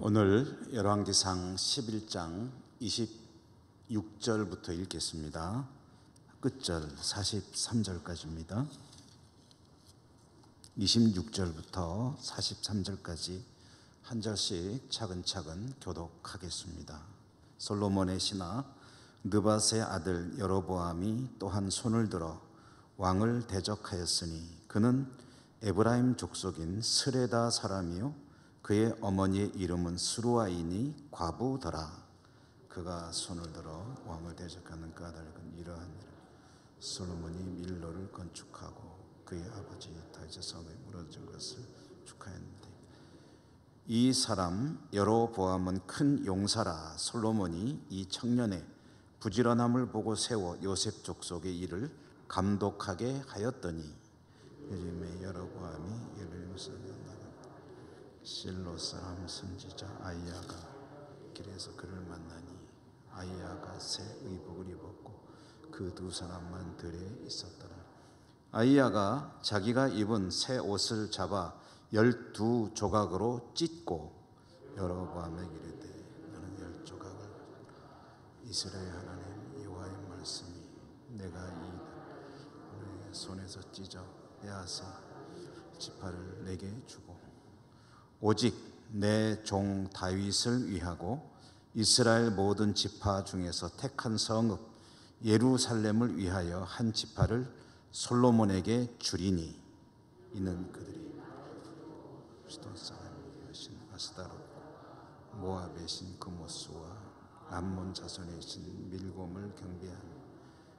오늘 열왕기상 11장 26절부터 읽겠습니다. 끝절 43절까지입니다. 26절부터 43절까지 한 절씩 차근차근 교독하겠습니다. 솔로몬의 신하 느밧의 아들 여로보암이 또한 손을 들어 왕을 대적하였으니 그는 에브라임 족속인 스레다 사람이요 그의 어머니의 이름은 스루아이니 과부더라. 그가 손을 들어 왕을 대적하는 까닭은 이러하니라. 솔로몬이 밀로를 건축하고 그의 아버지 다윗의 성에 무너진 것을 축하했는데 이 사람 여로보암은 큰 용사라. 솔로몬이 이 청년의 부지런함을 보고 세워 요셉 족속의 일을 감독하게 하였더니 요즘에 여로보암이 예루살렘에 실로 사람 선지자 아이야가 길에서 그를 만나니 아이야가 새 의복을 입었고 그 두 사람만 들에 있었더라. 아이야가 자기가 입은 새 옷을 잡아 12조각으로 찢고 여로보암에게 이르되 너는 10조각을 이스라엘 하나님 여호와의 말씀이 내가 이 손에서 찢어 빼앗아 지파를 내게 주고 오직 내 종 다윗을 위하고 이스라엘 모든 지파 중에서 택한 성읍 예루살렘을 위하여 한 지파를 솔로몬에게 주리니 이는 그들이 시돈 사람의 신 아스다롯 모압의 신 그모스와 암몬 자손의 신 밀곰을 경배하며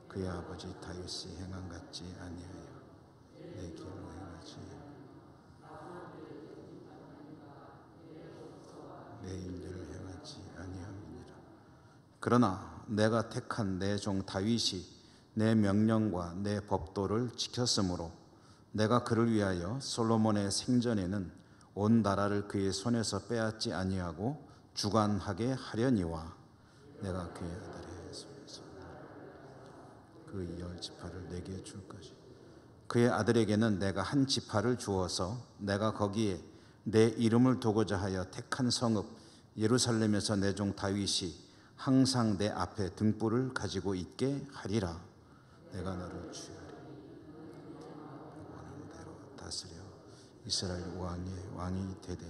그의 아버지 다윗이 행한 같지 아니하여 내 길로 행하지 내 일들을 행하지 아니함이니라. 그러나 내가 택한 내 종 다윗이 내 명령과 내 법도를 지켰으므로 내가 그를 위하여 솔로몬의 생전에는 온 나라를 그의 손에서 빼앗지 아니하고 주관하게 하려니와 내가 그의 아들의 손에서 그 10지파를 내게 줄 것이 그의 아들에게는 내가 한 지파를 주어서 내가 거기에 내 이름을 두고자 하여 택한 성읍 예루살렘에서 내 종 다윗이 항상 내 앞에 등불을 가지고 있게 하리라. 내가 너를 취하리 원하는 대로 다스려 이스라엘 왕이 되되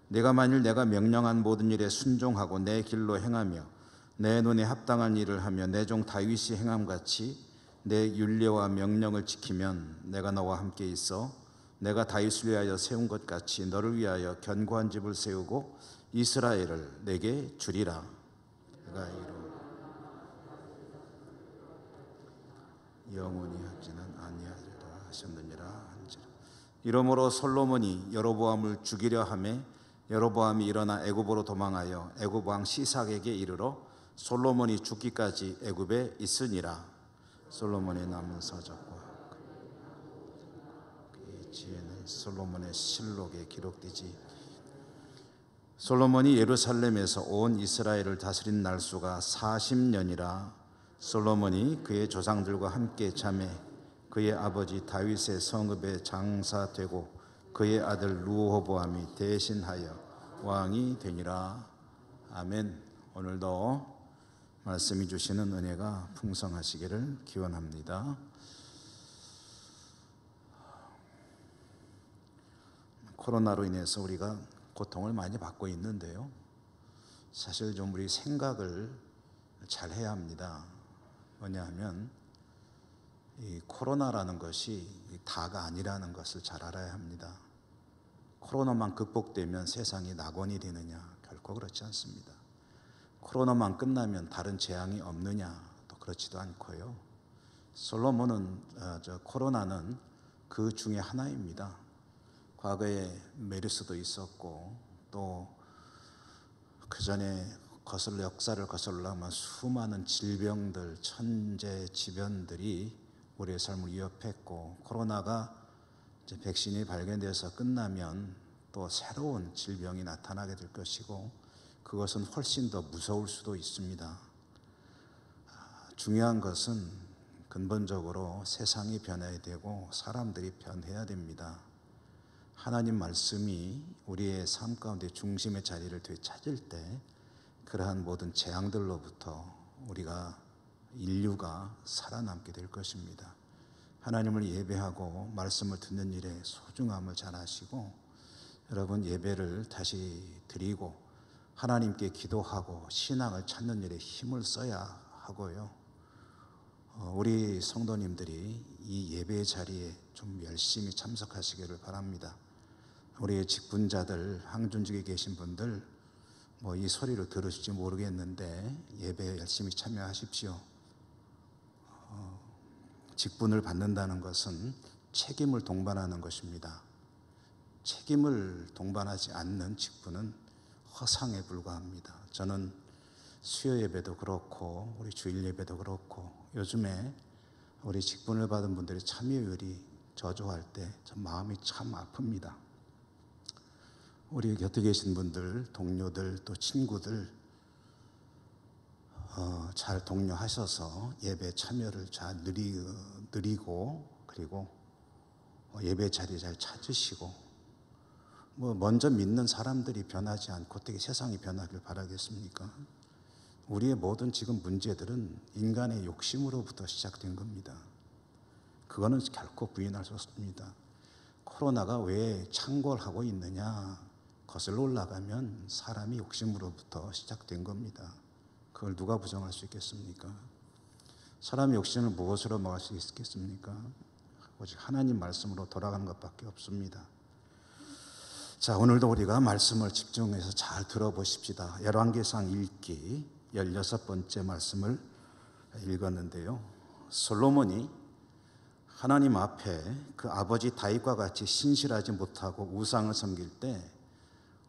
내가 만일 내가 명령한 모든 일에 순종하고 내 길로 행하며 내 눈에 합당한 일을 하며 내 종 다윗이 행함같이 내 율례와 명령을 지키면 내가 너와 함께 있어 내가 다윗을 위하여 세운 것 같이 너를 위하여 견고한 집을 세우고 이스라엘을 내게 주리라. 내가 영원히 하지는 아니하리라 하셨느니라 한지라. 이러므로 솔로몬이 여로보암을 죽이려 하매 여로보암이 일어나 애굽으로 도망하여 애굽 왕 시삭에게 이르러 솔로몬이 죽기까지 애굽에 있으니라. 솔로몬의 남은 서적과 지혜는 솔로몬의 실록에 기록되지. 솔로몬이 예루살렘에서 온 이스라엘을 다스린 날수가 40년이라. 솔로몬이 그의 조상들과 함께 잠에 그의 아버지 다윗의 성읍에 장사되고 그의 아들 르호보암이 대신하여 왕이 되니라. 아멘. 오늘도 말씀이 주시는 은혜가 풍성하시기를 기원합니다. 코로나로 인해서 우리가 고통을 많이 받고 있는데요. 사실 좀 우리 생각을 잘 해야 합니다. 뭐냐 하면 이 코로나라는 것이 다가 아니라는 것을 잘 알아야 합니다. 코로나만 극복되면 세상이 낙원이 되느냐? 결코 그렇지 않습니다. 코로나만 끝나면 다른 재앙이 없느냐? 또 그렇지도 않고요. 솔로몬은 코로나는 그 중에 하나입니다. 과거에 메르스도 있었고 또 그 전에 역사를 거슬러가면 수많은 질병들, 천재지변들이 우리의 삶을 위협했고 코로나가 이제 백신이 발견돼서 끝나면 또 새로운 질병이 나타나게 될 것이고 그것은 훨씬 더 무서울 수도 있습니다. 중요한 것은 근본적으로 세상이 변해야 되고 사람들이 변해야 됩니다. 하나님 말씀이 우리의 삶 가운데 중심의 자리를 되찾을 때 그러한 모든 재앙들로부터 인류가 살아남게 될 것입니다. 하나님을 예배하고 말씀을 듣는 일에 소중함을 잘 아시고, 여러분 예배를 다시 드리고 하나님께 기도하고 신앙을 찾는 일에 힘을 써야 하고요. 우리 성도님들이 이 예배 자리에 좀 열심히 참석하시기를 바랍니다. 우리 직분자들, 항준직에 계신 분들 이 소리를 들으실지 모르겠는데 예배에 열심히 참여하십시오. 직분을 받는다는 것은 책임을 동반하는 것입니다. 책임을 동반하지 않는 직분은 허상에 불과합니다. 저는 수요 예배도 그렇고 우리 주일 예배도 그렇고 요즘에 우리 직분을 받은 분들의 참여율이 저조할 때 참 마음이 참 아픕니다. 우리 곁에 계신 분들, 동료들 또 친구들 잘 독려하셔서 예배 참여를 잘 누리고 그리고 예배 자리 잘 찾으시고, 먼저 믿는 사람들이 변하지 않고 어떻게 세상이 변하길 바라겠습니까? 우리의 모든 지금 문제들은 인간의 욕심으로부터 시작된 겁니다. 그거는 결코 부인할 수 없습니다. 코로나가 왜 창궐하고 있느냐? 거슬러 올라가면 사람이 욕심으로부터 시작된 겁니다. 그걸 누가 부정할 수 있겠습니까? 사람의 욕심을 무엇으로 막을 수 있겠습니까? 오직 하나님 말씀으로 돌아가는 것밖에 없습니다. 자, 오늘도 우리가 말씀을 집중해서 잘 들어보십시다. 열왕기상 1기 16번째 말씀을 읽었는데요, 솔로몬이 하나님 앞에 그 아버지 다윗과 같이 신실하지 못하고 우상을 섬길 때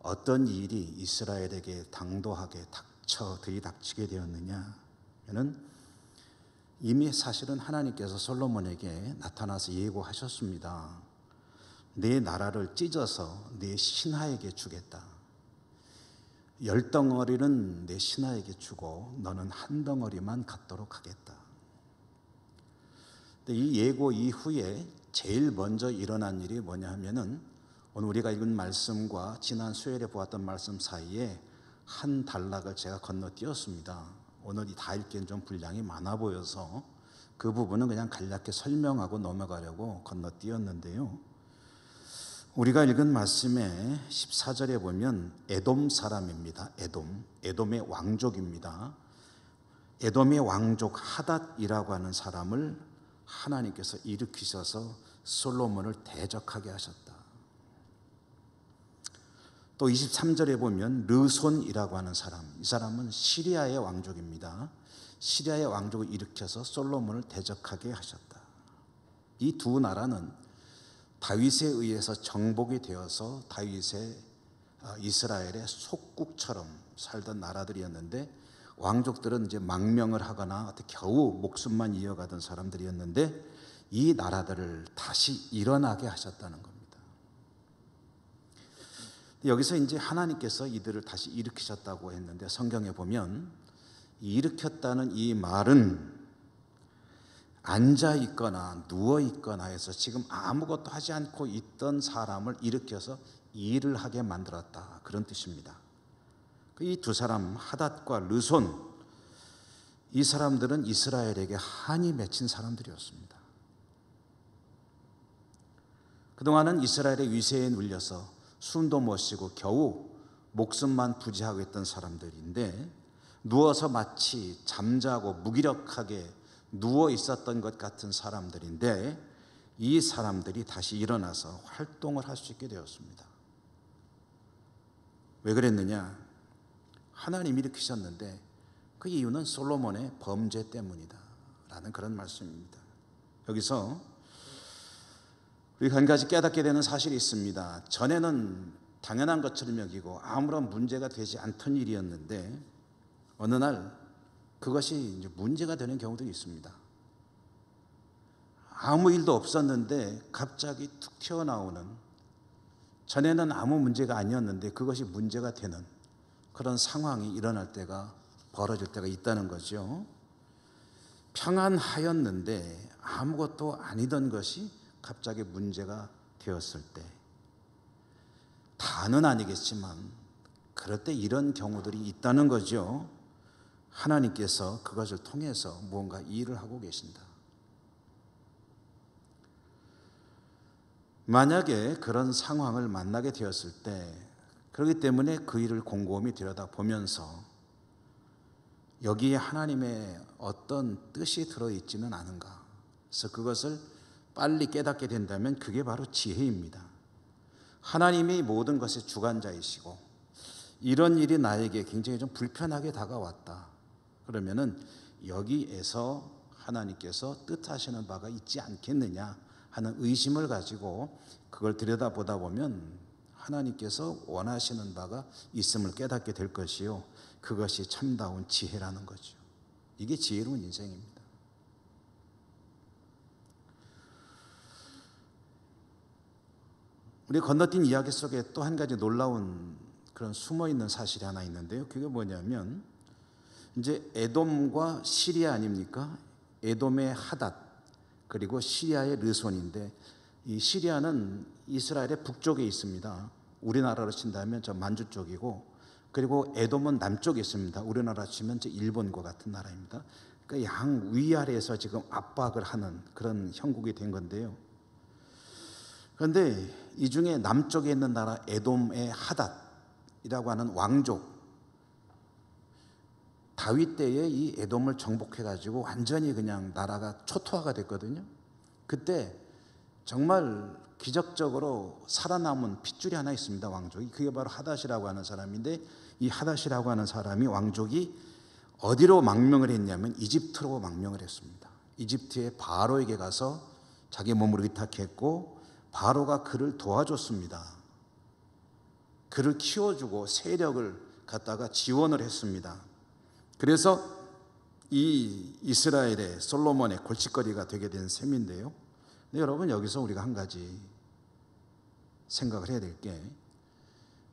어떤 일이 이스라엘에게 당도하게 들이닥치게 되었느냐 하면, 이미 사실은 하나님께서 솔로몬에게 나타나서 예고하셨습니다. 네 나라를 찢어서 네 신하에게 주겠다. 10덩어리는 내 신하에게 주고 너는 한 덩어리만 갖도록 하겠다. 근데 이 예고 이후에 제일 먼저 일어난 일이 뭐냐 하면은, 오늘 우리가 읽은 말씀과 지난 수요일에 보았던 말씀 사이에 한 단락을 제가 건너뛰었습니다. 오늘 다 읽기엔 좀 분량이 많아 보여서 그 부분은 그냥 간략히 설명하고 넘어가려고 건너뛰었는데요, 우리가 읽은 말씀의 14절에 보면 에돔 사람입니다. 에돔의 왕족입니다. 에돔의 왕족 하닷이라고 하는 사람을 하나님께서 일으키셔서 솔로몬을 대적하게 하셨다. 또 23절에 보면 르손이라고 하는 사람, 이 사람은 시리아의 왕족입니다. 시리아의 왕족을 일으켜서 솔로몬을 대적하게 하셨다. 이 두 나라는 다윗에 의해서 정복이 되어서 이스라엘의 속국처럼 살던 나라들이었는데, 왕족들은 이제 망명을 하거나 겨우 목숨만 이어가던 사람들이었는데, 이 나라들을 다시 일어나게 하셨다는 겁니다. 여기서 이제 하나님께서 이들을 다시 일으키셨다고 했는데, 성경에 보면 일으켰다는 이 말은 앉아 있거나 누워 있거나 해서 지금 아무것도 하지 않고 있던 사람을 일으켜서 일을 하게 만들었다, 그런 뜻입니다. 이 두 사람 하닷과 르손, 이 사람들은 이스라엘에게 한이 맺힌 사람들이었습니다. 그동안은 이스라엘의 위세에 눌려서 숨도 못 쉬고 겨우 목숨만 부지하고 있던 사람들인데, 누워서 마치 잠자고 무기력하게 누워 있었던 것 같은 사람들인데, 이 사람들이 다시 일어나서 활동을 할 수 있게 되었습니다. 왜 그랬느냐? 하나님이 일으키셨는데 그 이유는 솔로몬의 범죄 때문이다 라는 그런 말씀입니다. 여기서 우리가 한 가지 깨닫게 되는 사실이 있습니다. 전에는 당연한 것처럼 여기고 아무런 문제가 되지 않던 일이었는데, 어느 날 그것이 이제 문제가 되는 경우도 있습니다. 아무 일도 없었는데 갑자기 툭 튀어나오는, 전에는 아무 문제가 아니었는데 그것이 문제가 되는 그런 상황이 벌어질 때가 있다는 거죠. 평안하였는데 아무것도 아니던 것이 갑자기 문제가 되었을 때, 다는 아니겠지만 그럴 때 이런 경우들이 있다는 거죠. 하나님께서 그것을 통해서 무언가 일을 하고 계신다. 만약에 그런 상황을 만나게 되었을 때, 그렇기 때문에 그 일을 곰곰이 들여다보면서 여기에 하나님의 어떤 뜻이 들어있지는 않은가, 그래서 그것을 빨리 깨닫게 된다면 그게 바로 지혜입니다. 하나님이 모든 것의 주관자이시고 이런 일이 나에게 굉장히 좀 불편하게 다가왔다, 그러면은 여기에서 하나님께서 뜻하시는 바가 있지 않겠느냐 하는 의심을 가지고 그걸 들여다보다 보면 하나님께서 원하시는 바가 있음을 깨닫게 될 것이요, 그것이 참다운 지혜라는 거죠. 이게 지혜로운 인생입니다. 우리 건너뛴 이야기 속에 또 한 가지 놀라운 그런 숨어있는 사실이 하나 있는데요. 그게 뭐냐면 이제 에돔과 시리아 아닙니까? 에돔의 하닷, 그리고 시리아의 르손인데, 이 시리아는 이스라엘의 북쪽에 있습니다. 우리나라로 친다면 저 만주 쪽이고, 그리고 에돔은 남쪽에 있습니다. 우리나라 치면 저 일본과 같은 나라입니다. 그러니까 양 위아래에서 지금 압박을 하는 그런 형국이 된 건데요. 그런데 이 중에 남쪽에 있는 나라 에돔의 하닷이라고 하는 왕족, 다윗 때에 이 에돔을 정복해가지고 완전히 그냥 나라가 초토화가 됐거든요. 그때 정말 기적적으로 살아남은 핏줄이 하나 있습니다. 왕족이. 그게 바로 하닷이라고 하는 사람인데, 이 하닷이라고 하는 사람이, 왕족이 어디로 망명을 했냐면 이집트로 망명을 했습니다. 이집트의 바로에게 가서 자기 몸을 의탁했고 바로가 그를 도와줬습니다. 그를 키워주고 세력을 갖다가 지원을 했습니다. 그래서 이 이스라엘의 솔로몬의 골칫거리가 되게 된 셈인데요. 근데 여러분, 여기서 우리가 한 가지 생각을 해야 될 게,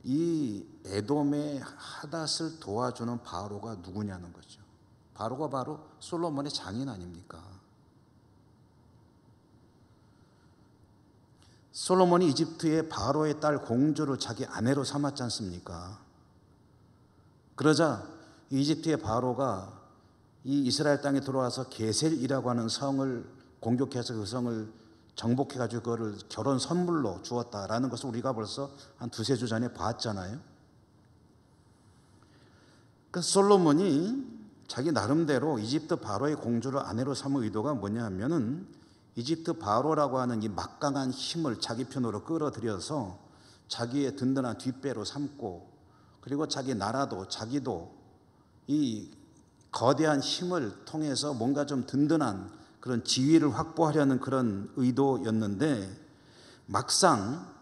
이 에돔의 하닷을 도와주는 바로가 누구냐는 거죠. 바로가 바로 솔로몬의 장인 아닙니까? 솔로몬이 이집트의 바로의 딸 공주를 자기 아내로 삼았지 않습니까? 그러자 이집트의 바로가 이 이스라엘 땅에 들어와서 게셀이라고 하는 성을 공격해서 그 성을 정복해가지고 그거를 결혼 선물로 주었다라는 것을 우리가 벌써 한 두세 주 전에 봤잖아요. 그 솔로몬이 자기 나름대로 이집트 바로의 공주를 아내로 삼은 의도가 뭐냐 하면은, 이집트 바로라고 하는 이 막강한 힘을 자기 편으로 끌어들여서 자기의 든든한 뒷배로 삼고, 그리고 자기 나라도 자기도 이 거대한 힘을 통해서 뭔가 좀 든든한 그런 지위를 확보하려는 그런 의도였는데, 막상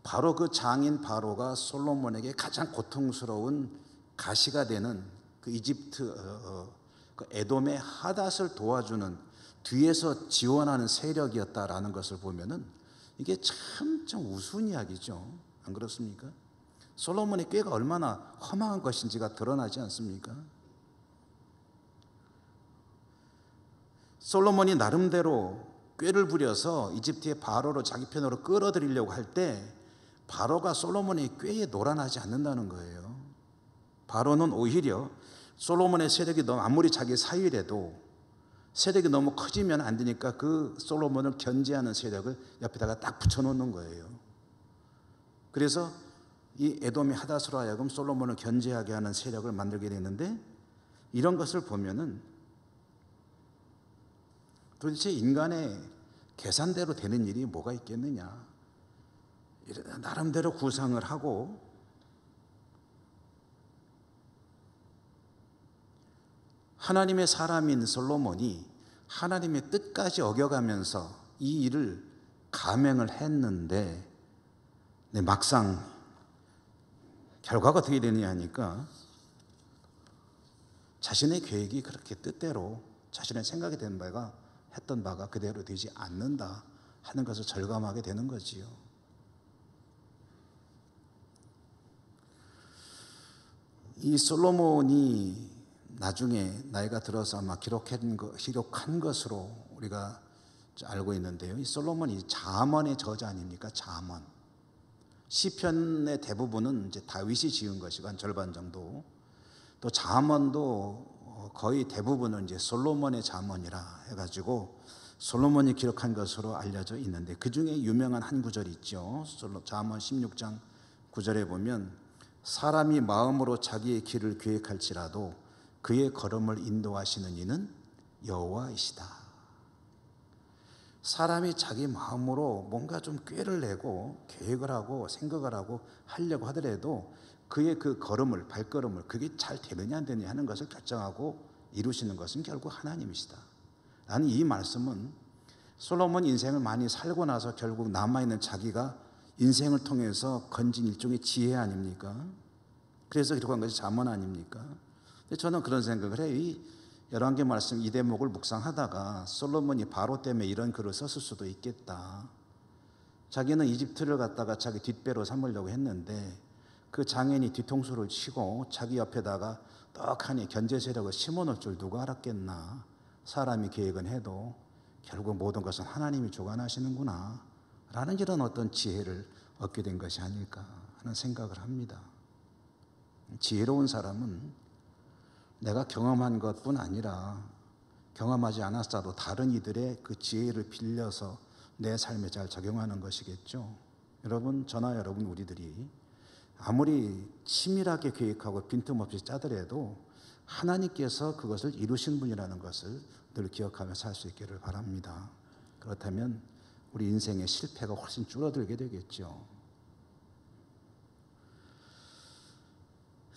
바로 그 장인 바로가 솔로몬에게 가장 고통스러운 가시가 되는 그 이집트 그 에돔의 하닷을 도와주는, 뒤에서 지원하는 세력이었다라는 것을 보면은 이게 참 우스운 이야기죠. 안 그렇습니까? 솔로몬의 꾀가 얼마나 험한 것인지가 드러나지 않습니까? 솔로몬이 나름대로 꾀를 부려서 이집트의 바로를 자기 편으로 끌어들이려고 할 때, 바로가 솔로몬의 꾀에 노란하지 않는다는 거예요. 바로는 오히려 솔로몬의 세력이 너무, 아무리 자기 사위래도 세력이 너무 커지면 안 되니까 그 솔로몬을 견제하는 세력을 옆에다가 딱 붙여놓는 거예요. 그래서 이 에돔의 하닷으로 하여금 솔로몬을 견제하게 하는 세력을 만들게 되는데, 이런 것을 보면은 도대체 인간의 계산대로 되는 일이 뭐가 있겠느냐, 나름대로 구상을 하고 하나님의 사람인 솔로몬이 하나님의 뜻까지 어겨가면서 이 일을 감행을 했는데, 막상 결과가 어떻게 되느냐 하니까 자신의 계획이 그렇게 뜻대로 자신의 생각이 된 바가, 했던 바가 그대로 되지 않는다 하는 것을 절감하게 되는 거지요. 이 솔로몬이 나중에 나이가 들어서 아마 기록한 것으로 우리가 알고 있는데요. 이 솔로몬이 잠언의 저자 아닙니까? 잠언. 시편의 대부분은 이제 다윗이 지은 것이고 한 절반 정도, 또 잠언도 거의 대부분은 이제 솔로몬의 잠언이라 해가지고 솔로몬이 기록한 것으로 알려져 있는데, 그 중에 유명한 한 구절이 있죠. 잠언 16장 9절에 보면 사람이 마음으로 자기의 길을 계획할지라도 그의 걸음을 인도하시는 이는 여호와이시다. 사람이 자기 마음으로 뭔가 좀 꾀를 내고 계획을 하고 생각을 하고 하려고 하더라도 그의 그 걸음을, 발걸음을, 그게 잘 되느냐 안 되느냐 하는 것을 결정하고 이루시는 것은 결국 하나님이시다. 나는 이 말씀은 솔로몬 인생을 많이 살고 나서 결국 남아있는 자기가 인생을 통해서 건진 일종의 지혜 아닙니까? 그래서 기록한 것이 잠언 아닙니까? 근데 저는 그런 생각을 해요. 이 열왕기 말씀 이 대목을 묵상하다가 솔로몬이 바로 때문에 이런 글을 썼을 수도 있겠다. 자기는 이집트를 갖다가 자기 뒷배로 삼으려고 했는데 그 장인이 뒤통수를 치고 자기 옆에다가 떡하니 견제 세력을 심어놓을 줄 누가 알았겠나. 사람이 계획은 해도 결국 모든 것은 하나님이 주관하시는구나 라는 이런 어떤 지혜를 얻게 된 것이 아닐까 하는 생각을 합니다. 지혜로운 사람은 내가 경험한 것뿐 아니라 경험하지 않았어도 다른 이들의 그 지혜를 빌려서 내 삶에 잘 적용하는 것이겠죠. 여러분, 저나 여러분 우리들이 아무리 치밀하게 계획하고 빈틈없이 짜더라도 하나님께서 그것을 이루신 분이라는 것을 늘 기억하며 살 수 있기를 바랍니다. 그렇다면 우리 인생의 실패가 훨씬 줄어들게 되겠죠.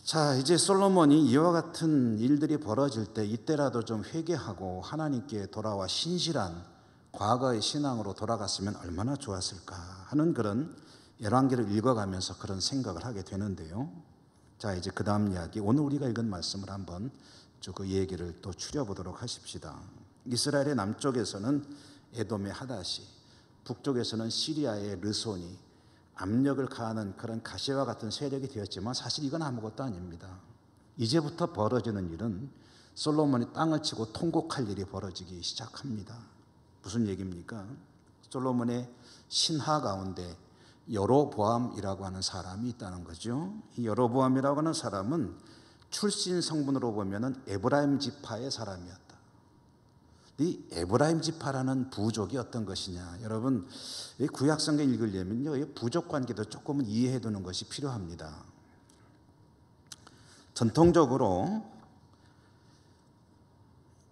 자, 이제 솔로몬이 이와 같은 일들이 벌어질 때 이때라도 좀 회개하고 하나님께 돌아와 신실한 과거의 신앙으로 돌아갔으면 얼마나 좋았을까 하는 그런 열왕기를 읽어가면서 그런 생각을 하게 되는데요. 자, 이제 그 다음 이야기, 오늘 우리가 읽은 말씀을 한번 그 얘기를 또 추려보도록 하십시다. 이스라엘의 남쪽에서는 에돔의 하닷이, 북쪽에서는 시리아의 르손이 압력을 가하는 그런 가시와 같은 세력이 되었지만 사실 이건 아무것도 아닙니다. 이제부터 벌어지는 일은 솔로몬이 땅을 치고 통곡할 일이 벌어지기 시작합니다. 무슨 얘기입니까? 솔로몬의 신하 가운데 여로보암이라고 하는 사람이 있다는 거죠. 이 여로보암이라고 하는 사람은 출신 성분으로 보면은 에브라임 지파의 사람이었다. 이 에브라임 지파라는 부족이 어떤 것이냐, 여러분 구약성경 읽으려면요 이 부족 관계도 조금은 이해해 두는 것이 필요합니다. 전통적으로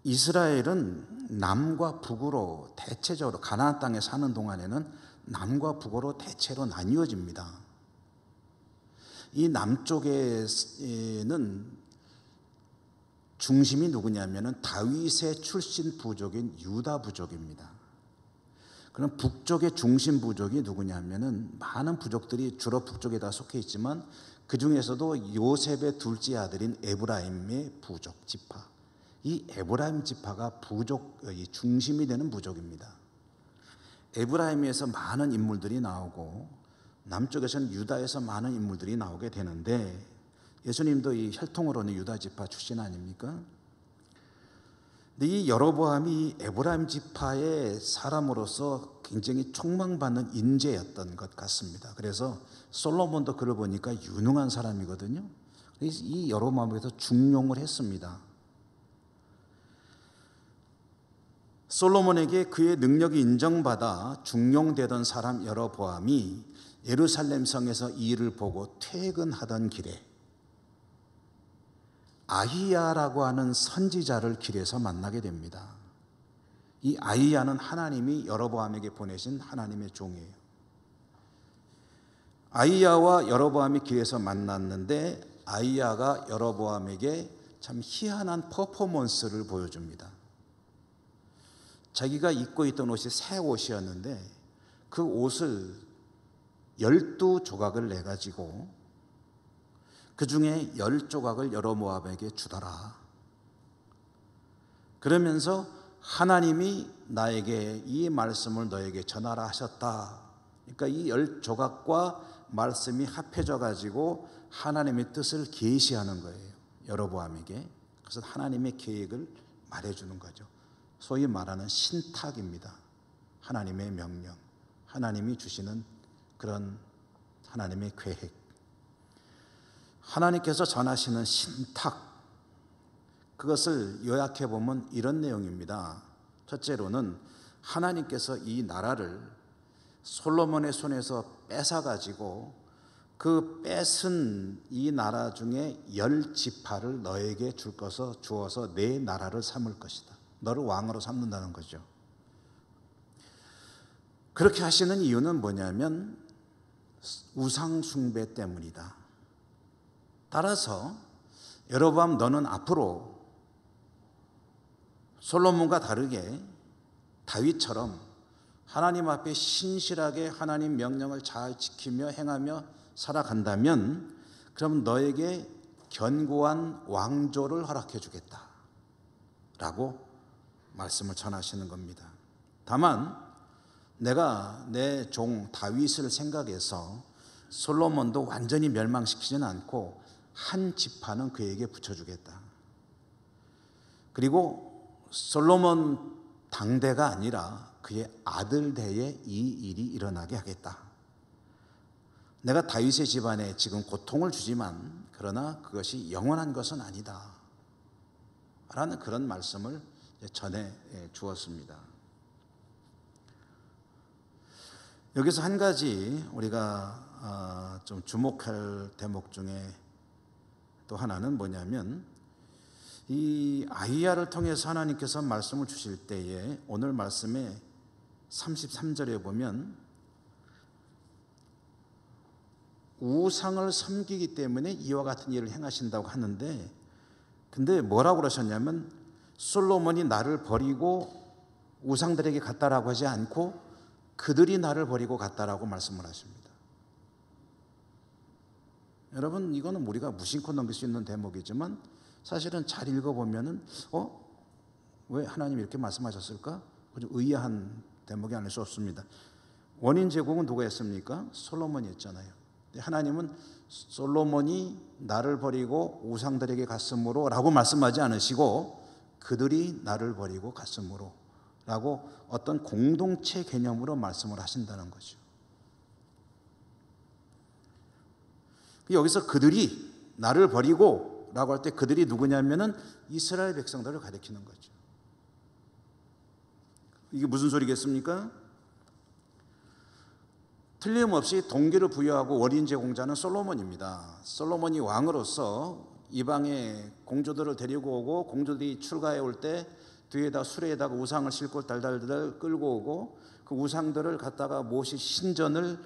이스라엘은 남과 북으로 대체적으로 가나안 땅에 사는 동안에는 남과 북으로 대체로 나뉘어집니다. 이 남쪽에는 중심이 누구냐면은 다윗의 출신 부족인 유다 부족입니다. 그럼 북쪽의 중심 부족이 누구냐면은 많은 부족들이 주로 북쪽에 다 속해 있지만 그 중에서도 요셉의 둘째 아들인 에브라임의 부족 지파, 이 에브라임 지파가 부족의 중심이 되는 부족입니다. 에브라임에서 많은 인물들이 나오고 남쪽에서는 유다에서 많은 인물들이 나오게 되는데, 예수님도 이 혈통으로는 유다 지파 출신 아닙니까? 근데 이 여로보암이 에브라임 지파의 사람으로서 굉장히 촉망받는 인재였던 것 같습니다. 그래서 솔로몬도 그를 보니까 유능한 사람이거든요. 이 여로보암에서 중용을 했습니다. 솔로몬에게 그의 능력이 인정받아 중용되던 사람 여로보암이 예루살렘 성에서 이 일을 보고 퇴근하던 길에 아히야라고 하는 선지자를 길에서 만나게 됩니다. 이 아히야는 하나님이 여로보암에게 보내신 하나님의 종이에요. 아히야와 여로보암이 길에서 만났는데 아히야가 여로보암에게 참 희한한 퍼포먼스를 보여줍니다. 자기가 입고 있던 옷이 새 옷이었는데 그 옷을 12조각을 내가지고 그 중에 10조각을 여로보암에게 주더라. 그러면서 하나님이 나에게 이 말씀을 너에게 전하라 하셨다. 그러니까 이 10조각과 말씀이 합해져 가지고 하나님의 뜻을 계시하는 거예요, 여로보암에게. 그래서 하나님의 계획을 말해주는 거죠. 소위 말하는 신탁입니다. 하나님의 명령, 하나님이 주시는 그런 하나님의 계획, 하나님께서 전하시는 신탁, 그것을 요약해 보면 이런 내용입니다. 첫째로는 하나님께서 이 나라를 솔로몬의 손에서 뺏어가지고 그 뺏은 이 나라 중에 10지파를 너에게 주어서 내 나라를 삼을 것이다. 너를 왕으로 삼는다는 거죠. 그렇게 하시는 이유는 뭐냐면 우상 숭배 때문이다. 따라서 여로보암, 너는 앞으로 솔로몬과 다르게 다윗처럼 하나님 앞에 신실하게 하나님 명령을 잘 지키며 행하며 살아간다면 그럼 너에게 견고한 왕조를 허락해 주겠다 라고 말씀을 전하시는 겁니다. 다만 내가 내 종 다윗을 생각해서 솔로몬도 완전히 멸망시키지는 않고 한 지파는 그에게 붙여주겠다. 그리고 솔로몬 당대가 아니라 그의 아들 대에 이 일이 일어나게 하겠다. 내가 다윗의 집안에 지금 고통을 주지만 그러나 그것이 영원한 것은 아니다 라는 그런 말씀을 전해 주었습니다. 여기서 한 가지 우리가 좀 주목할 대목 중에 또 하나는 뭐냐면 이 아히야를 통해서 하나님께서 말씀을 주실 때에 오늘 말씀의 33절에 보면 우상을 섬기기 때문에 이와 같은 일을 행하신다고 하는데, 근데 뭐라고 그러셨냐면 솔로몬이 나를 버리고 우상들에게 갔다라고 하지 않고 그들이 나를 버리고 갔다라고 말씀을 하십니다. 여러분, 이거는 우리가 무심코 넘길 수 있는 대목이지만 사실은 잘 읽어보면은 왜 하나님이 이렇게 말씀하셨을까? 좀 의아한 대목이 아닐 수 없습니다. 원인 제공은 누가 했습니까? 솔로몬이 했잖아요. 하나님은 솔로몬이 나를 버리고 우상들에게 갔으므로 라고 말씀하지 않으시고 그들이 나를 버리고 갔으므로 라고 어떤 공동체 개념으로 말씀을 하신다는 거죠. 여기서 그들이 나를 버리고 라고 할 때 그들이 누구냐면은 이스라엘 백성들을 가리키는 거죠. 이게 무슨 소리겠습니까? 틀림없이 동기를 부여하고 원인 제공자는 솔로몬입니다. 솔로몬이 왕으로서 이방의 공주들을 데리고 오고 공주들이 출가해 올 때 뒤에다 수레에다가 우상을 싣고 달달달 끌고 오고 그 우상들을 갖다가 모시 신전을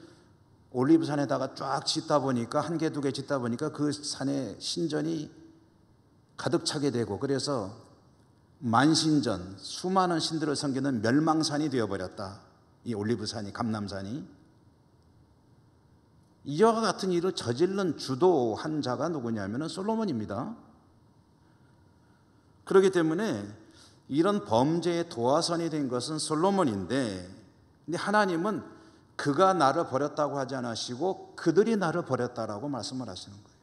올리브산에다가 쫙 짓다 보니까 한 개 두 개 짓다 보니까 그 산에 신전이 가득 차게 되고 그래서 만신전 수많은 신들을 섬기는 멸망산이 되어버렸다. 이 올리브산이, 감람산이. 이와 같은 일을 저지른 주도한 자가 누구냐면 솔로몬입니다. 그렇기 때문에 이런 범죄의 도화선이 된 것은 솔로몬인데, 근데 하나님은 그가 나를 버렸다고 하지 않으시고 그들이 나를 버렸다라고 말씀을 하시는 거예요.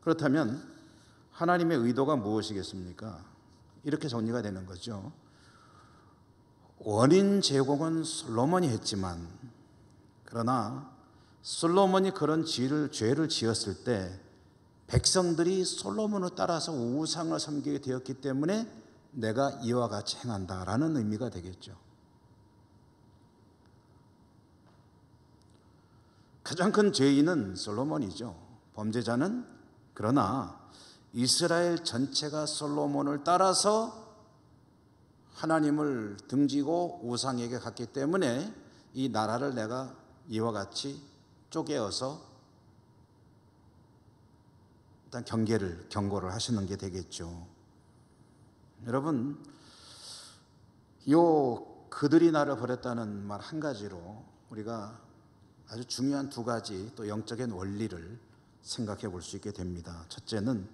그렇다면 하나님의 의도가 무엇이겠습니까? 이렇게 정리가 되는 거죠. 원인 제공은 솔로몬이 했지만 그러나 솔로몬이 그런 죄를 지었을 때 백성들이 솔로몬을 따라서 우상을 섬기게 되었기 때문에 내가 이와 같이 행한다라는 의미가 되겠죠. 가장 큰 죄인은 솔로몬이죠. 범죄자는. 그러나 이스라엘 전체가 솔로몬을 따라서 하나님을 등지고 우상에게 갔기 때문에 이 나라를 내가 이와 같이 쪼개어서 일단 경고를 하시는 게 되겠죠. 여러분, 그들이 나를 버렸다는 말 한 가지로 우리가 아주 중요한 두 가지 또 영적인 원리를 생각해 볼 수 있게 됩니다. 첫째는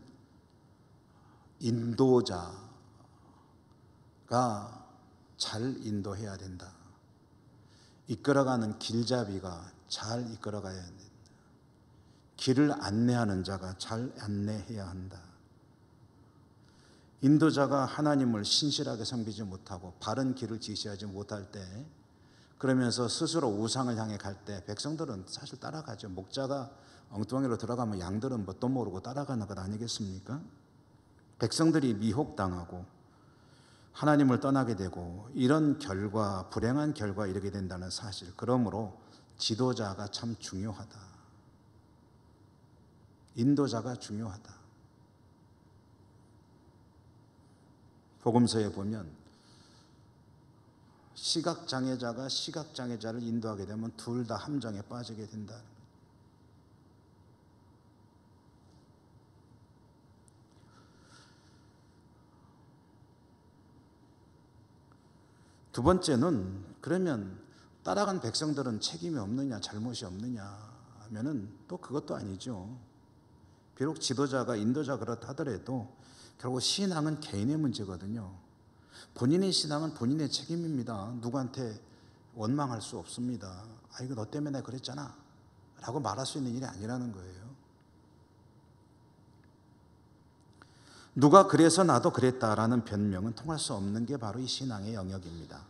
인도자가 잘 인도해야 된다. 이끌어가는 길잡이가 잘 이끌어가야 된다. 길을 안내하는 자가 잘 안내해야 한다. 인도자가 하나님을 신실하게 섬기지 못하고 바른 길을 지시하지 못할 때 그러면서 스스로 우상을 향해 갈 때 백성들은 사실 따라가죠. 목자가 엉뚱하게로 들어가면 양들은 뭣도 모르고 따라가는 것 아니겠습니까? 백성들이 미혹당하고 하나님을 떠나게 되고 이런 결과, 불행한 결과에 이르게 된다는 사실. 그러므로 지도자가 참 중요하다. 인도자가 중요하다. 복음서에 보면 시각장애자가 시각장애자를 인도하게 되면 둘 다 함정에 빠지게 된다. 두 번째는, 그러면 따라간 백성들은 책임이 없느냐, 잘못이 없느냐 하면은 또 그것도 아니죠. 비록 지도자가, 인도자가 그렇다 하더라도 결국 신앙은 개인의 문제거든요. 본인의 신앙은 본인의 책임입니다. 누구한테 원망할 수 없습니다. 아, 이거 너 때문에 내가 그랬잖아 라고 말할 수 있는 일이 아니라는 거예요. 누가 그래서 나도 그랬다라는 변명은 통할 수 없는 게 바로 이 신앙의 영역입니다.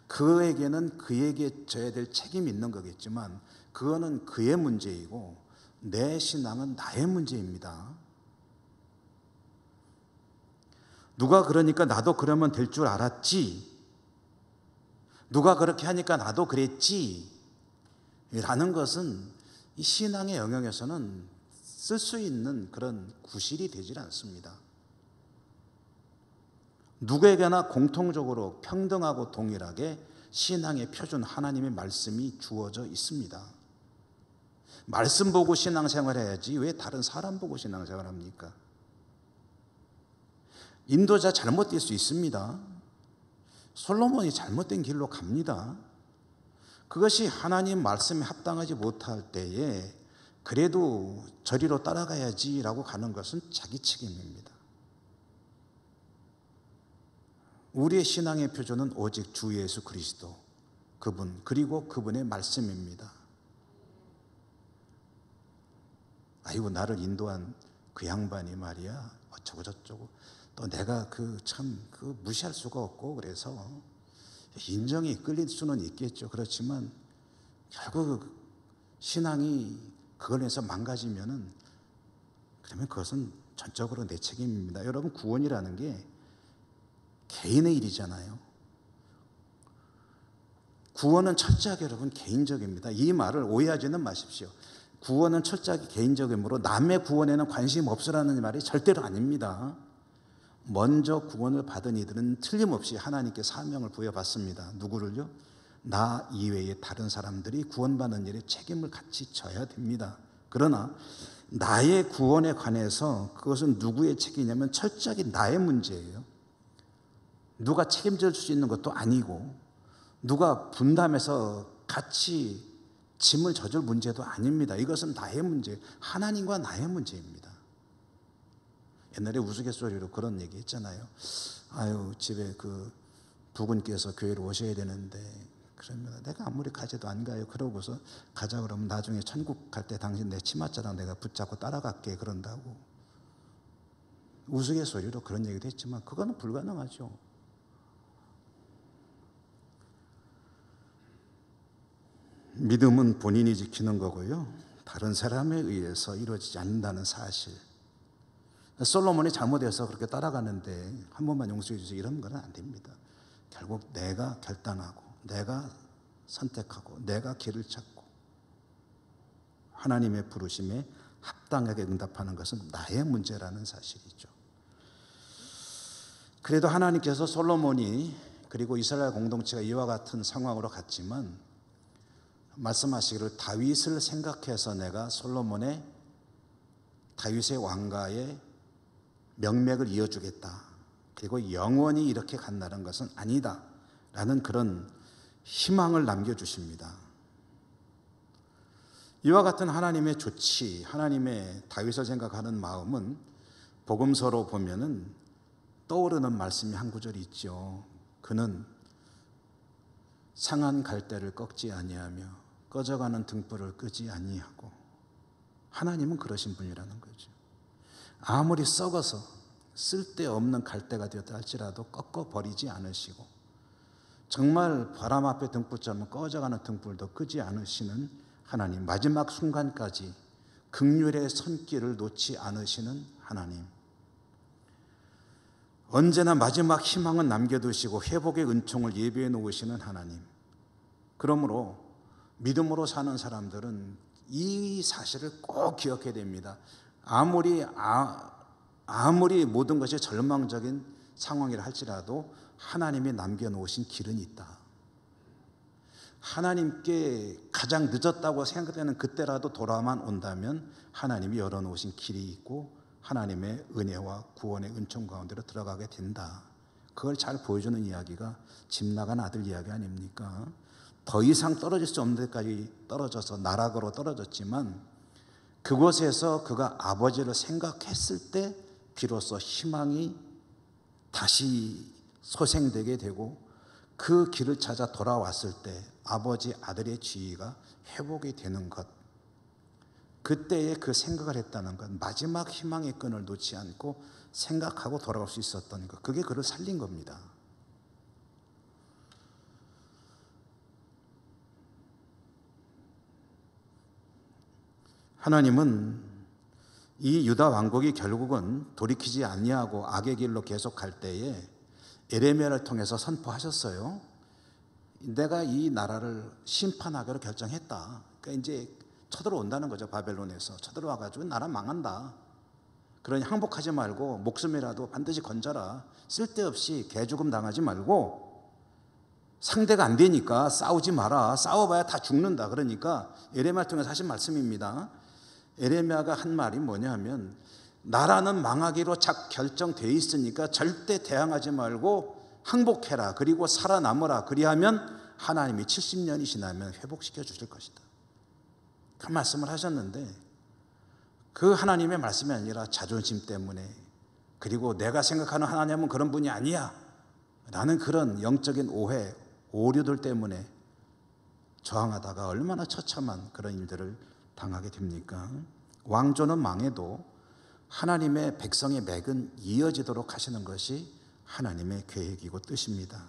그에게는 그에게 져야 될 책임이 있는 거겠지만 그거는 그의 문제이고 내 신앙은 나의 문제입니다. 누가 그러니까 나도 그러면 될 줄 알았지, 누가 그렇게 하니까 나도 그랬지 라는 것은 이 신앙의 영역에서는 쓸 수 있는 그런 구실이 되질 않습니다. 누구에게나 공통적으로 평등하고 동일하게 신앙의 표준 하나님의 말씀이 주어져 있습니다. 말씀 보고 신앙생활 해야지 왜 다른 사람 보고 신앙생활 합니까? 인도자 잘못될 수 있습니다. 솔로몬이 잘못된 길로 갑니다. 그것이 하나님 말씀에 합당하지 못할 때에 그래도 저리로 따라가야지라고 가는 것은 자기 책임입니다. 우리의 신앙의 표준은 오직 주 예수 그리스도, 그분, 그리고 그분의 말씀입니다. 아이고, 나를 인도한 그 양반이 말이야 어쩌고 저쩌고, 또 내가 무시할 수가 없고, 그래서 인정이 끌릴 수는 있겠죠. 그렇지만 결국 신앙이 그걸 해서 망가지면은, 그러면 그것은 전적으로 내 책임입니다. 여러분, 구원이라는 게 개인의 일이잖아요. 구원은 철저하게 여러분 개인적입니다. 이 말을 오해하지는 마십시오. 구원은 철저하게 개인적이므로 남의 구원에는 관심 없으라는 말이 절대로 아닙니다. 먼저 구원을 받은 이들은 틀림없이 하나님께 사명을 부여받습니다. 누구를요? 나 이외의 다른 사람들이 구원받는 일에 책임을 같이 져야 됩니다. 그러나 나의 구원에 관해서 그것은 누구의 책임이냐면 철저하게 나의 문제예요. 누가 책임질 수 있는 것도 아니고 누가 분담해서 같이 짐을 져줄 문제도 아닙니다. 이것은 나의 문제, 하나님과 나의 문제입니다. 옛날에 우스갯소리로 그런 얘기 했잖아요. 아유, 집에 그 부군께서 교회로 오셔야 되는데, 그러면 내가 아무리 가져도 안 가요. 그러고서 가자 그러면 나중에 천국 갈 때 당신 내 치맛자락 내가 붙잡고 따라갈게 그런다고. 우스갯소리로 그런 얘기도 했지만 그거는 불가능하죠. 믿음은 본인이 지키는 거고요, 다른 사람에 의해서 이루어지지 않는다는 사실. 솔로몬이 잘못해서 그렇게 따라가는데 한 번만 용서해 주세요 이런 건 안 됩니다. 결국 내가 결단하고 내가 선택하고 내가 길을 찾고 하나님의 부르심에 합당하게 응답하는 것은 나의 문제라는 사실이죠. 그래도 하나님께서 솔로몬이 그리고 이스라엘 공동체가 이와 같은 상황으로 갔지만 말씀하시기를 다윗을 생각해서 내가 솔로몬의 다윗의 왕가의 명맥을 이어주겠다, 그리고 영원히 이렇게 간다는 것은 아니다 라는 그런 희망을 남겨주십니다. 이와 같은 하나님의 조치, 하나님의 다윗을 생각하는 마음은 복음서로 보면은 떠오르는 말씀이 한 구절이 있죠. 그는 상한 갈대를 꺾지 아니하며 꺼져가는 등불을 끄지 아니하고. 하나님은 그러신 분이라는 거죠. 아무리 썩어서 쓸데없는 갈대가 되었다 할지라도 꺾어버리지 않으시고 정말 바람 앞에 등불처럼 꺼져가는 등불도 끄지 않으시는 하나님, 마지막 순간까지 긍휼의 손길을 놓지 않으시는 하나님, 언제나 마지막 희망은 남겨두시고 회복의 은총을 예비해 놓으시는 하나님. 그러므로 믿음으로 사는 사람들은 이 사실을 꼭 기억해야 됩니다. 아무리 모든 것이 절망적인 상황이라 할지라도 하나님이 남겨놓으신 길은 있다. 하나님께 가장 늦었다고 생각되는 그때라도 돌아만 온다면 하나님이 열어놓으신 길이 있고 하나님의 은혜와 구원의 은총 가운데로 들어가게 된다. 그걸 잘 보여주는 이야기가 집 나간 아들 이야기 아닙니까? 더 이상 떨어질 수 없는 데까지 떨어져서 나락으로 떨어졌지만 그곳에서 그가 아버지를 생각했을 때 비로소 희망이 다시 소생되게 되고 그 길을 찾아 돌아왔을 때 아버지 아들의 지위가 회복이 되는 것, 그때에 그 생각을 했다는 것, 마지막 희망의 끈을 놓지 않고 생각하고 돌아올 수 있었던 것, 그게 그를 살린 겁니다. 하나님은 이 유다 왕국이 결국은 돌이키지 아니하고 악의 길로 계속 갈 때에 에레미야를 통해서 선포하셨어요. 내가 이 나라를 심판하기로 결정했다. 그러니까 이제 쳐들어온다는 거죠. 바벨론에서 쳐들어와가지고 나라 망한다. 그러니 항복하지 말고 목숨이라도 반드시 건져라. 쓸데없이 개죽음 당하지 말고 상대가 안 되니까 싸우지 마라. 싸워봐야 다 죽는다. 그러니까 에레미야를 통해서 하신 말씀입니다. 에레미야가 한 말이 뭐냐면 나라는 망하기로 결정되어 있으니까 절대 대항하지 말고 항복해라. 그리고 살아남으라. 그리하면 하나님이 70년이 지나면 회복시켜 주실 것이다. 그 말씀을 하셨는데 그 하나님의 말씀이 아니라 자존심 때문에, 그리고 내가 생각하는 하나님은 그런 분이 아니야 라는 그런 영적인 오해, 오류들 때문에 저항하다가 얼마나 처참한 그런 일들을 당하게 됩니까? 왕조는 망해도 하나님의 백성의 맥은 이어지도록 하시는 것이 하나님의 계획이고 뜻입니다.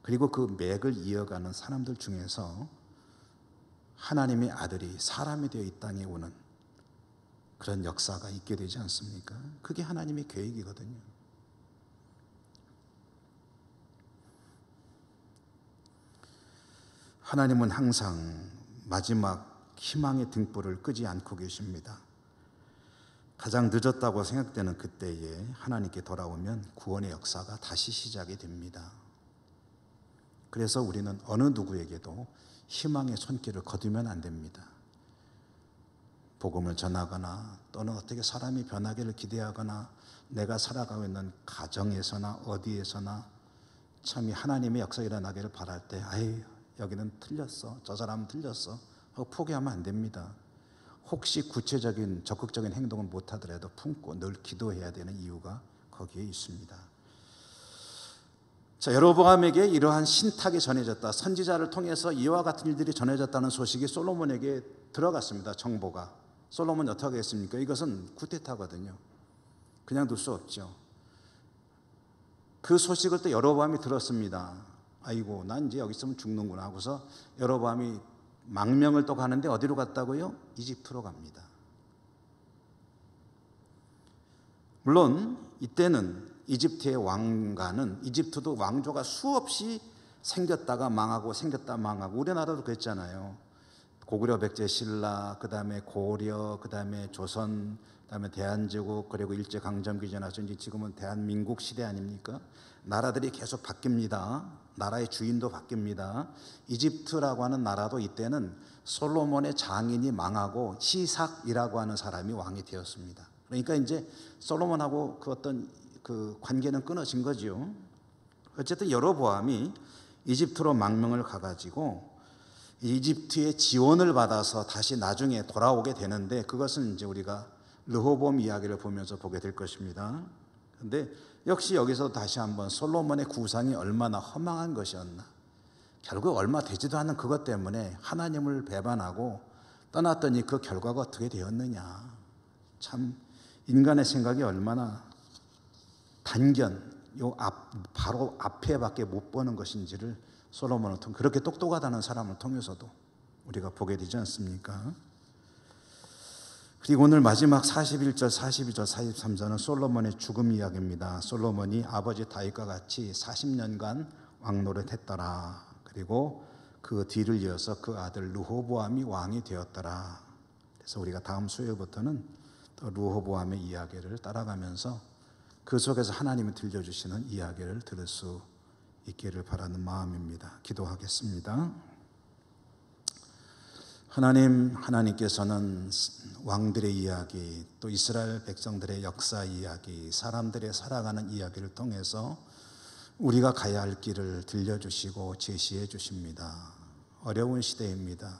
그리고 그 맥을 이어가는 사람들 중에서 하나님의 아들이 사람이 되어 이 땅에 오는 그런 역사가 있게 되지 않습니까? 그게 하나님의 계획이거든요. 하나님은 항상 마지막 희망의 등불을 끄지 않고 계십니다. 가장 늦었다고 생각되는 그때에 하나님께 돌아오면 구원의 역사가 다시 시작이 됩니다. 그래서 우리는 어느 누구에게도 희망의 손길을 거두면 안 됩니다. 복음을 전하거나 또는 어떻게 사람이 변하기를 기대하거나 내가 살아가고 있는 가정에서나 어디에서나 참 하나님의 역사가 일어나기를 바랄 때 아이 여기는 틀렸어, 저 사람은 틀렸어 하고 포기하면 안 됩니다. 혹시 구체적인 적극적인 행동을 못하더라도 품고 늘 기도해야 되는 이유가 거기에 있습니다. 자, 여로보암에게 이러한 신탁이 전해졌다, 선지자를 통해서 이와 같은 일들이 전해졌다는 소식이 솔로몬에게 들어갔습니다. 정보가. 솔로몬이 어떻게 했습니까? 이것은 쿠데타거든요. 그냥 둘 수 없죠. 그 소식을 또 여로보암이 들었습니다. 아이고 난 이제 여기 있으면 죽는구나 하고서 여로보암이 망명을 또 가는데 어디로 갔다고요? 이집트로 갑니다. 물론 이때는 이집트의 왕가는, 이집트도 왕조가 수없이 생겼다가 망하고 생겼다 망하고, 우리나라도 그랬잖아요. 고구려 백제 신라, 그 다음에 고려, 그 다음에 조선, 그 다음에 대한제국, 그리고 일제강점기 지나서 이제 지금은 대한민국 시대 아닙니까? 나라들이 계속 바뀝니다. 나라의 주인도 바뀝니다. 이집트라고 하는 나라도 이때는 솔로몬의 장인이 망하고 시삭이라고 하는 사람이 왕이 되었습니다. 그러니까 이제 솔로몬하고 그 어떤 그 관계는 끊어진 거죠. 어쨌든 여로보암이 이집트로 망명을 가가지고 이집트의 지원을 받아서 다시 나중에 돌아오게 되는데, 그것은 이제 우리가 르호보암 이야기를 보면서 보게 될 것입니다. 그런데 역시 여기서 다시 한번 솔로몬의 구상이 얼마나 허망한 것이었나, 결국 얼마 되지도 않은 그것 때문에 하나님을 배반하고 떠났더니 그 결과가 어떻게 되었느냐. 참 인간의 생각이 얼마나 바로 앞에밖에 못 보는 것인지를 솔로몬을 통해 그렇게 똑똑하다는 사람을 통해서도 우리가 보게 되지 않습니까? 그리고 오늘 마지막 41절, 42절, 43절은 솔로몬의 죽음 이야기입니다. 솔로몬이 아버지 다윗과 같이 40년간 왕노릇했더라. 그리고 그 뒤를 이어서 그 아들 르호보암이 왕이 되었더라. 그래서 우리가 다음 수요일부터는 또 르호보암의 이야기를 따라가면서 그 속에서 하나님이 들려주시는 이야기를 들을 수 있기를 바라는 마음입니다. 기도하겠습니다. 하나님께서는 왕들의 이야기, 또 이스라엘 백성들의 역사 이야기, 사람들의 살아가는 이야기를 통해서 우리가 가야 할 길을 들려주시고 제시해 주십니다. 어려운 시대입니다.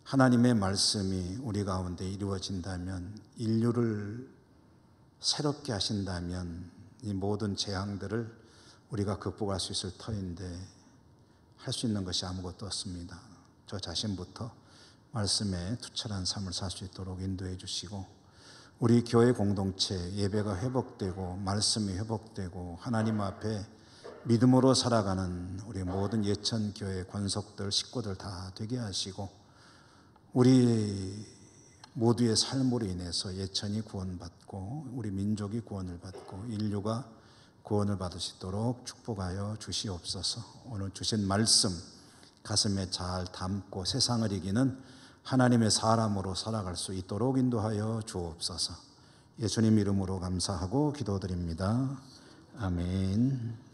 하나님의 말씀이 우리 가운데 이루어진다면, 인류를 새롭게 하신다면 이 모든 재앙들을 우리가 극복할 수 있을 터인데 할 수 있는 것이 아무것도 없습니다. 저 자신부터 말씀에 투철한 삶을 살 수 있도록 인도해 주시고, 우리 교회 공동체 예배가 회복되고 말씀이 회복되고 하나님 앞에 믿음으로 살아가는 우리 모든 예천교회 권속들, 식구들 다 되게 하시고, 우리 모두의 삶으로 인해서 예천이 구원받고 우리 민족이 구원을 받고 인류가 구원을 받을 수 있도록 축복하여 주시옵소서. 오늘 주신 말씀 가슴에 잘 담고 세상을 이기는 하나님의 사람으로 살아갈 수 있도록 인도하여 주옵소서. 예수님 이름으로 감사하고 기도드립니다. 아멘.